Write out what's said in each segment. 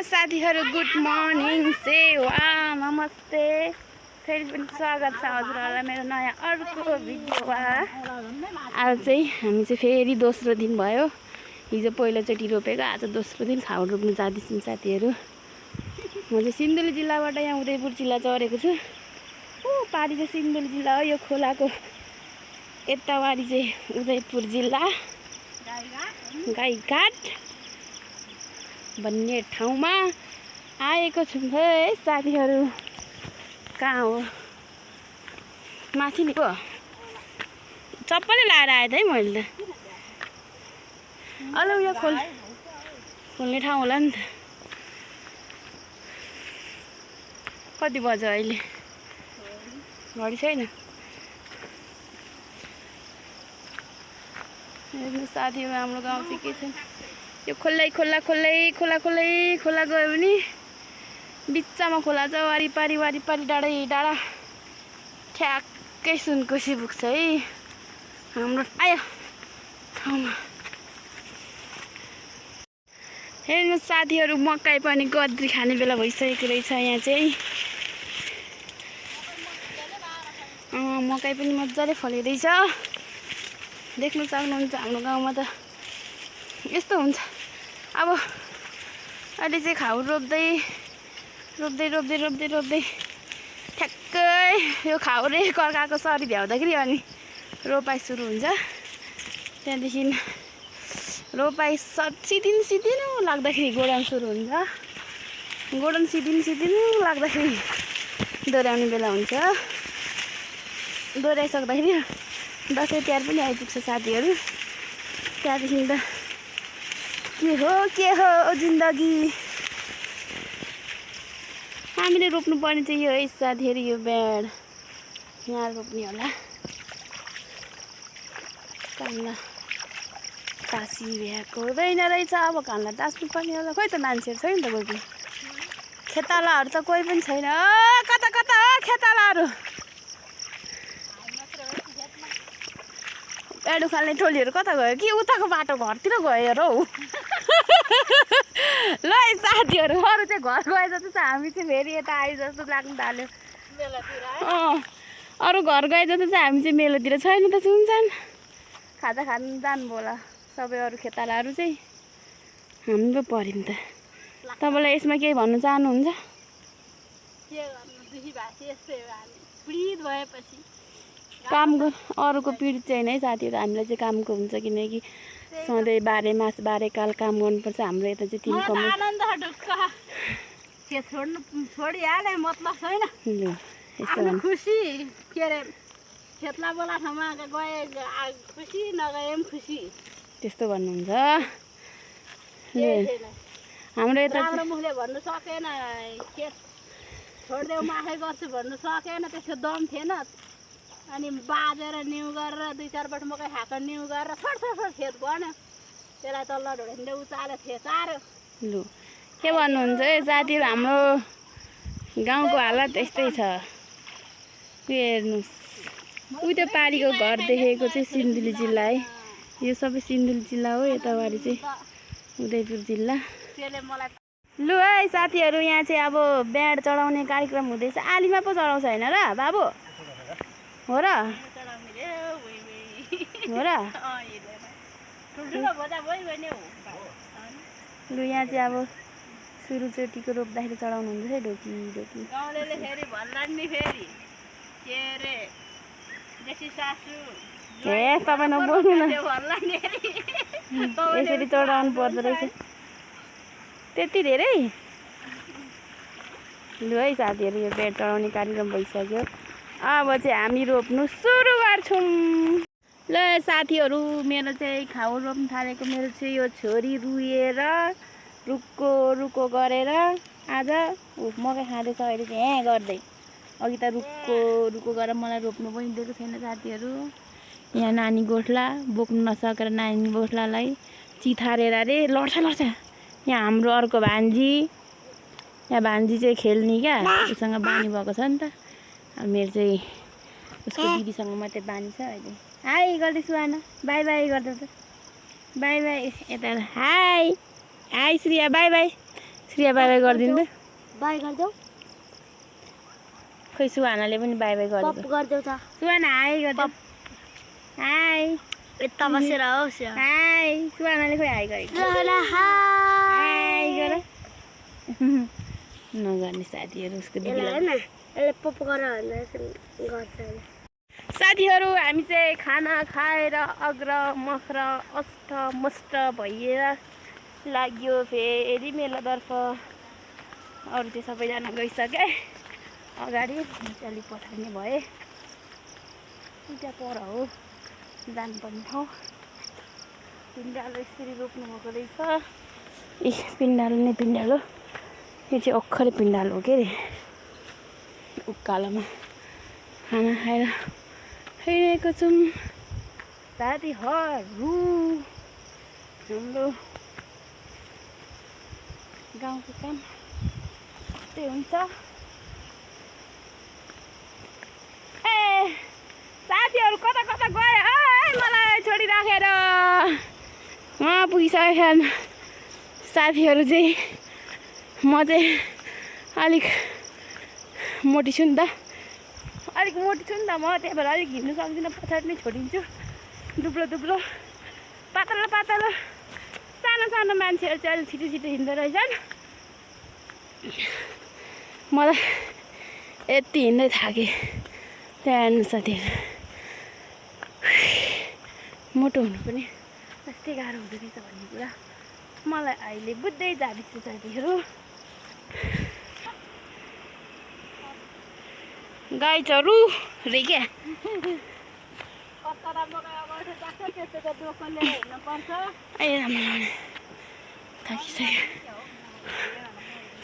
साथीहरु good morning सेवा नमस्ते फेरि पनि स्वागत छ हजुरहरुलाई मेरो नयाँ अर्को भिडियोमा। आज चाहिँ हामी चाहिँ फेरि दोस्रो दिन भयो। हिजो पहिलोचोटि रोपेको, आज दोस्रो दिन खाउ रोप्नु जाँदैछौँ साथीहरु। म चाहिँ सिन्धुली जिल्लाबाट यहाँ उदयपुर जिल्ला चढेको छु। पारी चाहिँ सिन्धुली जिल्ला हो, यो खोलाको यतावारी चाहिँ उदयपुर जिल्ला गाईघाट भन्ने ठाउँमा आएको छु है साथीहरु। कहाँ हो? माथि नि हो। चप्पलै लाएर आए है मैले त। अलौ यो खोल्ने ठाउँ होला नि त। कति बज्यो अहिले? घडी छैन। हेर्नु साथीहरु, हाम्रो गाउँ चाहिँ के छ? यो खोला गयो भने बिचमा खोला छ, वारिपारी डाँडा ठ्याक्कै सुनकोशी पुग्छ है हाम्रो आयो ठाउँमा। हेर्नु साथीहरु, मकै पनि गद्री खाने बेला भइसकेको रहेछ। यहाँ चाहिँ मकै पनि मजाले फलेको रहेछ। देख्नु सक्नुहुन्छ हाम्रो गाउँमा त यस्तो हुन्छ। अब अहिले चाहिँ खाउ रोप्दै ठ्याक्कै यो खाउरे कर्काको सरी भ्याउँदाखेरि अनि रोपाइ सुरु हुन्छ। त्यहाँदेखि रोपाइ सिदिनु लाग्दाखेरि गोडाउन सुरु हुन्छ। गोडाउन सिदिनु लाग्दाखेरि दोहोऱ्याउने बेला हुन्छ। दोहोऱ्याइसक्दाखेरि दसैँ तिहार पनि आइपुग्छ साथीहरु। त्यहाँदेखि त के हो जिन्दगी। हामीले रोप्नु पर्ने चाहिँ यो है साथीहरु, यो बेड यहाँ रोप्ने होला। कान्ला टाँसी भ्याएको हुँदैन रहेछ। अब कान्ला टाँस्नु पर्ने होला। खोइ त मान्छेहरू छैन त कोही पनि। खेतालाहरू त कोही पनि छैन। कता हो खेतालाहरू? गाडी उखाल्ने टोलीहरू कता गयो कि? उताको बाटो घरतिर गयो र हौ। ल साथीहरु, अरू चाहिँ घर गए जस्तो छ, हामी चाहिँ फेरि यता आए जस्तो लाग्नु थाल्यो। अरू घर गए जस्तो चाहिँ हामी चाहिँ मेलोतिर छैन त। सुन्छन् खाजा खानु जानु होला सबै अरू खेतालाहरू चाहिँ। हामी पो पर्यौँ त। तपाईँलाई यसमा केही भन्नु चाहनुहुन्छ? काम अरूको पीडित चाहिँ है साथीहरु, हामीलाई चाहिँ कामको हुन्छ। किनकि सधैँ बारे मास बारेकाल काम गर्नुपर्छ। हाम्रो यता चाहिँ 3 कम छोडिहाले मतलब छैन। खुसी के अरे खेतला बोला ठाउँमा गए खुसी, नगए पनि खुसी, त्यस्तो भन्नुहुन्छ। हाम्रो यता राम्रो मुखले भन्नु सकेन, खेत छोडिदेऊ म आफै गर्छु भन्नु सकेन। त्यसको दम थिएन। अनि बाजेर न्यु गरेर 2-4 पल्ट मकै खाएको न्यु गरेर छोड खेत भन्यो। त्यसलाई तल्ल ढोडिँदै उचाल्यो थेचार्यो। लु के भन्नुहुन्छ है साथीहरु, हाम्रो गाउँको हालत यस्तै छ। हेर्नुस्, उही त्यो पारीको घर देखेको चाहिँ सिन्धुली जिल्ला है। यो सबै सिन्धुली जिल्ला हो। यतावारी चाहिँ उदयपुर जिल्ला। लु है साथीहरु, यहाँ चाहिँ अब ब्याड चढाउने कार्यक्रम हुँदैछ। आलीमा पो चढाउँछ हैन र बाबु? हो र? लु यहाँ चाहिँ अब सुरुचोटीको रोप्दाखेरि चढाउनु हुन्छ है ढोकी। गाउँलेले फेरि भन्लान् नि फेरि के रे देशी सासु ए तपाईँ नबोल्नु न, भन्लान् नि यसरी चढाउनु पर्दो रहेछ। त्यति धेरै? लु है साथीहरु, यो बेड चढाउने कार्यक्रम भइसक्यो। अब चाहिँ हामी रोप्नु सुरु गर्छौँ। ल साथीहरु, मेरो चाहिँ खाउ रोप्नु थालेको मेरो चाहिँ यो छोरी रुएर रुक्को गरेर आज मकै खाँदैछ अहिले चाहिँ यहाँ गर्दै। अघि त रुक्को गरेर मलाई रोप्नु पनि दिएको छैन साथीहरु। यहाँ नानी गोठला बोक्नु नसकेर नानी गोठलालाई चिथारेर अरे लड्छ। यहाँ हाम्रो अर्को भान्जी, यहाँ भान्जी चाहिँ खेल्ने क्या, उसँग बानी भएको छ नि त। अब मेरो चाहिँ उसको दिदीसँग मात्रै बानी छ अहिले। हाई गर्दैछु आना, बाई गर्दै त बाई यता high Shriya by Priya by by गरिदिनु बाई गरिदेऊ खै सुहानाले पनि बाई बाई पप गरिदियो गरिदेऊ त सुहाना हाई गरिदेऊ हाई यता बसेर होस् हाई सुहानाले खोइ हाई गरेको हाई गर नगर्ने साथीहरू उसको दिदीलाई यसले पप गरेर गर्छ साथीहरू हामी चाहिँ खाना खाएर अग्र मख्र अष्ट मष्ट भइएर लाग्यो फेरि मेलातर्फ अरू चाहिँ सबैजना गइसके अगाडि अलिक पठाउने भए त्यहाँ पर हो जानुपर्ने ठाउँ पिँडालो यसरी रोप्नु भएको रहेछ ए पिँडालो नै पिँडालो यो चाहिँ अखरै पिँडालो हो के अरे उकालोमा खाना खाएर खाइरहेको छौँ साथीहरू हाम्रो गाउँको काम त्यही हुन्छ ए साथीहरू कता कता गयो है मलाई छोडिराखेर उहाँ पुगिसकेको छैन साथीहरू चाहिँ म चाहिँ अलिक मोटी छु नि त अलिक मोटी छु नि त म त्यही भएर अलिक हिँड्नु सक्दिनँ पछाडि नै छोडिन्छु दुब्लो दुब्लो पातलो पातलो सानो सानो मान्छेहरू चाहिँ अलिक छिटो छिटो हिँड्दो रहेछन् मलाई यति हिँड्दै थाकेँ त्यहाँ हेर्नु साथीहरू मोटो हुनु पनि कस्तै गाह्रो हुँदो रहेछ भन्ने कुरा मलाई अहिले बुझ्दै जाँदैछु साथीहरू गाई चरु रे क्या थाकिसक्यो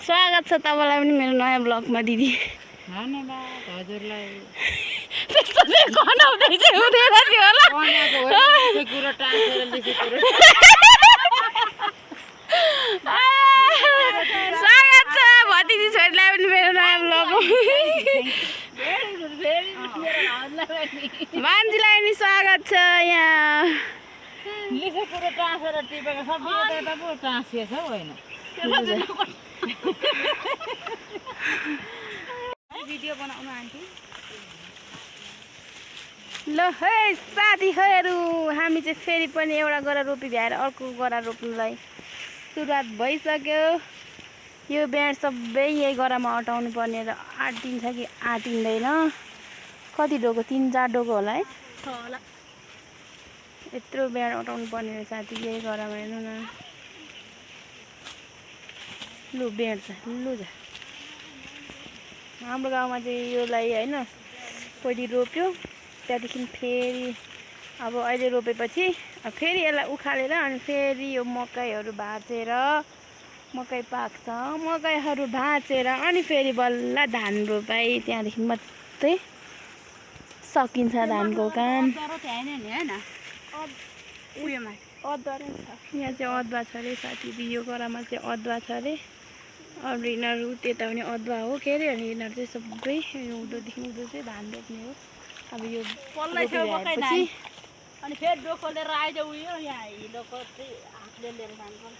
स्वागत छ तपाईँलाई पनि मेरो नयाँ ब्लगमा दिदी धन्यवाद हजुरलाई त्यस्तो चाहिँ गनाउँदै चाहिँ हुँदैन थियो होला स्वागत छ भतिजी छोरीलाई पनि मेरो नयाँ ब्लगमा मान्छेलाई पनि स्वागत छ यहाँ भिडियो बनाउनु आन्टी ल है साथीहरू हामी चाहिँ फेरि पनि एउटा गरा रोपी भ्याएर अर्को गरा रोप्नुलाई सुरुवात भइसक्यो यो ब्याड सबै यही गरामा अटाउनु पर्ने र आँटिन्छ कि आँटिँदैन कति डोको 3-4 डोको होला है यत्रो ब्याड अटाउनु पर्ने रहेछ साथी यही गरामा हेर्नु न लु ब्याड छ लु जा हाम्रो गाउँमा चाहिँ योलाई होइन पहिली रोप्यो त्यहाँदेखि फेरि अब अहिले रोपेपछि फेरि यसलाई उखालेर अनि फेरि यो मकैहरू भाँचेर मकै पाक्छ मकैहरू भाँचेर अनि फेरि बल्ल धान रोपाइ त्यहाँदेखि मात्रै सकिन्छ धानको काम अदुवा यहाँ चाहिँ अदुवा छ अरे साथी यो गरामा चाहिँ अदुवा छ अरे अरू यिनीहरू त्यता पनि अदुवा हो के अरे अनि यिनीहरू चाहिँ सबै उँधोदेखि उँधो चाहिँ धान रोप्ने हो अब यो पछि अनि फेरि डोको लिएर आइज उयो यहाँ हिलोको चाहिँ हातले लिएर जानुपर्छ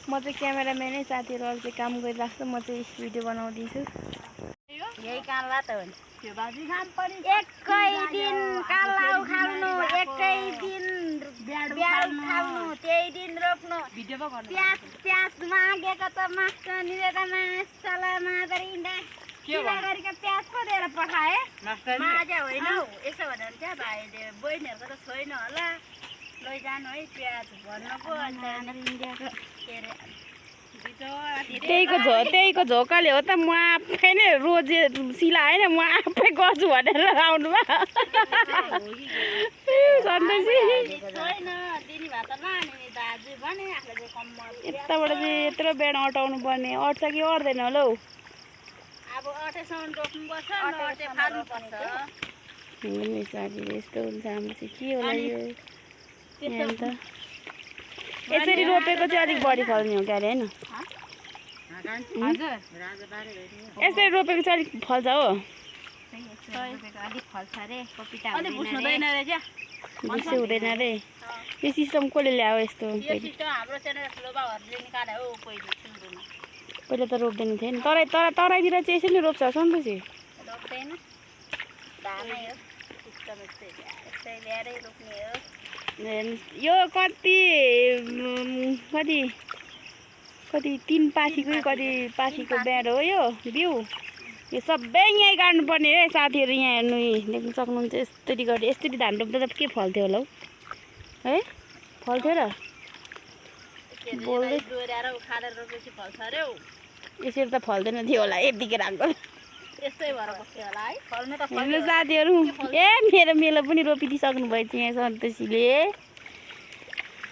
म चाहिँ क्यामेराम्यानै साथीहरू अरू चाहिँ काम गरिरहेको छु म चाहिँ भिडियो बनाउँदैछु यही कान्ला त हो नि त्यो बाजी खाम पनि एकै दिन कान्ला उखाल्नु एकै दिन ब्याड उखाल्नु त्यही दिन रोप्नु भिडियो पो गर्नु प्याज मागेको त मास्टर निरेर मासला मादर इन्डा के गरिका प्याज पो दिएर पठाए मागे होइन यसो भनेर क्या भाइले बहिनीहरूको त छैन होला लैजानु है प्याज भन्नु पो अन्त इन्डियाको के अरे त्यहीको झोकाले हो त म आफै नै रोजे सिला होइन म आफै गर्छु भनेर आउनु यताबाट चाहिँ यत्रो बेड अटाउनु पर्ने अट्छ कि अट्दैन होला हौ अब अटेसम्म रोप्नुपर्छ नअटे फाल्नुपर्छ साथीले यस्तो हुन्छ हाम्रो चाहिँ के होला यो अन्त यसरी रोपेको चाहिँ अलिक बढी फल्ने हो क्या अरे होइन यसरी रोपेको चाहिँ अलिक फल्छ हो अलिक फल्छ अरे पपिता अलिक हुँदैन रे क्या बेसी हुँदैन रे यो सिस्टम कसले ल्यायो यस्तो यो सिस्टम हाम्रो चाहिँ ठुलो बाबुहरूले निकाले हो पहिले सुन्दैमा पहिला त रोप्दैन थियो नि तराईतिर चाहिँ यसरी नै रोप्छ सन्तोषी रोप्दैन धानै हो सिस्टम यस्तै ल्याएरै रोप्ने हो यो कति कति कति 3 पासीको कति पासीको ब्याड हो यो बिउ यो सबै यहीँ गाड्नुपर्ने है साथीहरू यहाँ हेर्नु देख्न सक्नुहुन्छ यस्तरी गरी यस्तरी धान रोप्दा त के फल्थ्यो होला हौ है फल्थ्यो र बोल्दै डोर्याएर उखालेर रोपेपछि फल्छ अरे हौ यसरी त फल्दैन थियो होला यतिकै राख्दा यस्तै भएर बस्थ्यो होला है फल्नु त हेर्नु साथीहरू ए मेरो मेलो पनि रोपिदिइसक्नु भयो यहाँ सन्तोषीले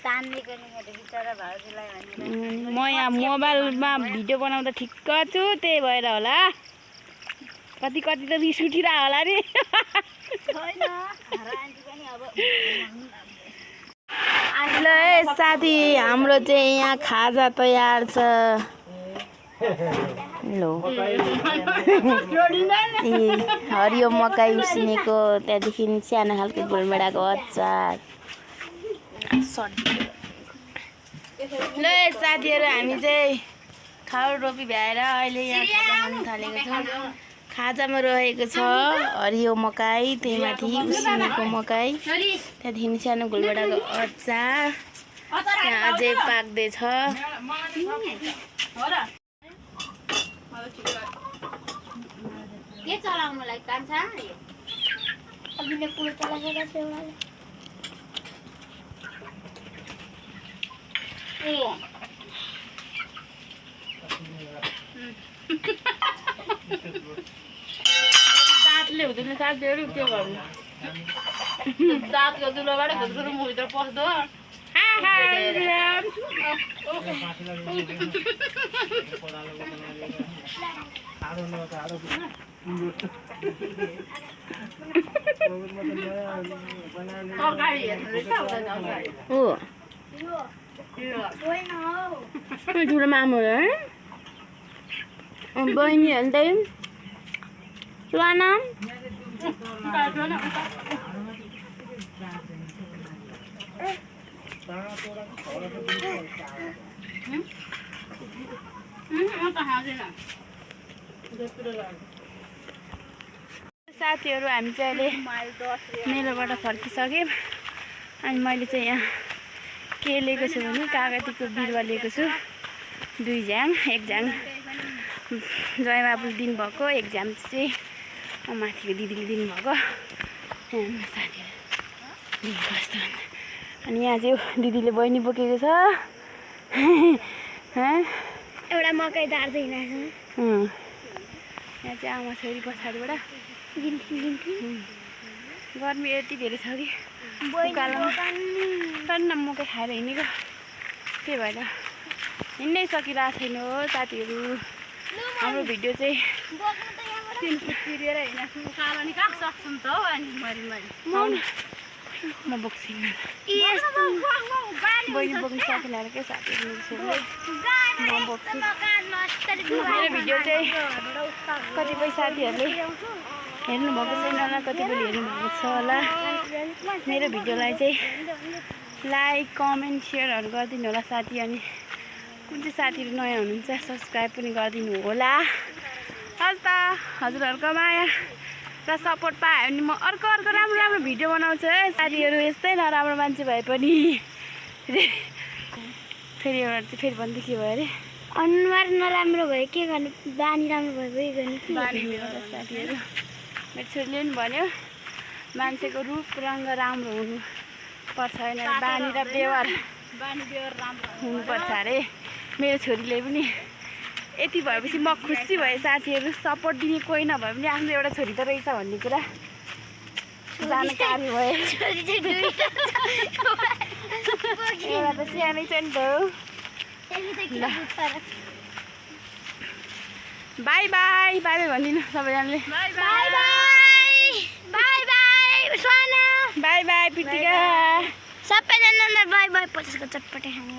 तान्नेको नि मैले बिचरा भाउजूलाई भनेर म यहाँ मोबाइलमा भिडियो बनाउँदा ठिक्क छु त्यही भएर होला कति कति त रिस उठिरहेको होला नि छैन रान्ची पनि अब ल है साथी हाम्रो चाहिँ यहाँ खाजा तयार छ लो हरियो मकै उसिनेको त्यहाँदेखि सानो खालको गोलमेडाको अचार ल साथीहरू हामी चाहिँ खाउ रोपी भ्याएर अहिले यहाँ खाजा खानु थालेको छौँ खाजामा रहेको छ हरियो मकै त्यही माथि उसिनेको मकै त्यहाँदेखि सानो गोलमेडाको अचार त्यहाँ अझै पाक्दैछ के चलाउनुलाई कान्छा अघिल्लो कुरो चलाएको छ एउटाले दाँतले हुँदैन साथीहरू त्यो गर्नु दाँतको दुलोबाट घुसघुस मुभित्र पस्दो हो ठुलो मामु है बहिनी अन्त सुवाना साथीहरू हामी चाहिँ अहिले मेलोबाट फर्किसक्यौँ अनि मैले चाहिँ यहाँ के लिएको छु भने कागतीको बिरुवा लिएको छु 2 झ्याङ 1 झ्याङ जयबाबुले दिनुभएको 1 झ्याङ चाहिँ माथिको दिदीले दिनुभएको साथीहरू अनि यहाँ चाहिँ दिदीले बहिनी बोकेको छ एउटा मकै दार्दैन यहाँ चाहिँ आमा छोरी पछाडिबाट गर्मी यति धेरै छ कि टन्न मकै खाएर हिँडेको त्यही भएर हिँड्नै सकिरहेको छैन हो साथीहरू हाम्रो भिडियो चाहिँ 3 फुट तिरेर हिँड्छु उकालो नि कहाँ सक्छु नि त हौ अनि मरि म बोक्छु बहिनी बोक्नु सकिन क्या साथीहरू म बोक्छु मेरो भिडियो चाहिँ कतिपय साथीहरूले हेर्नुभएको छैन होला कतिपयले हेर्नुभएको छ होला मेरो भिडियोलाई चाहिँ लाइक कमेन्ट सेयरहरू गरिदिनु होला साथी अनि कुन चाहिँ साथीहरू नयाँ हुनुहुन्छ सब्सक्राइब पनि गरिदिनु होला हस् त हजुरहरूको माया र सपोर्ट पायो भने म अर्को राम्रो राम्रो भिडियो बनाउँछु है साथीहरू यस्तै नराम्रो मान्छे भए पनि फेरि एउटा चाहिँ फेरि भन्दै के भयो अरे अनुहार नराम्रो भयो के गर्नु बानी राम्रो भयो भइ गर्नु बानी मेरो साथीहरू मेरो छोरीले पनि भन्यो मान्छेको रूप रङ्ग राम्रो हुनु पर्छ होइन बानी र व्यवहार राम्रो हुनुपर्छ अरे मेरो छोरीले पनि यति भएपछि म खुसी भएँ साथीहरू सपोर्ट दिने कोही नभए पनि आफ्नो एउटा छोरी त रहेछ भन्ने कुरा जानकारी भयो एउटा त सानै छ नि त बाई बाई बाई बाई भनिदिनु सबैजनाले बाई बाई बाई बाई सोना बाई बाई प्रीतिका सबैजनालाई बाई बाई 50 को चटपटे खानु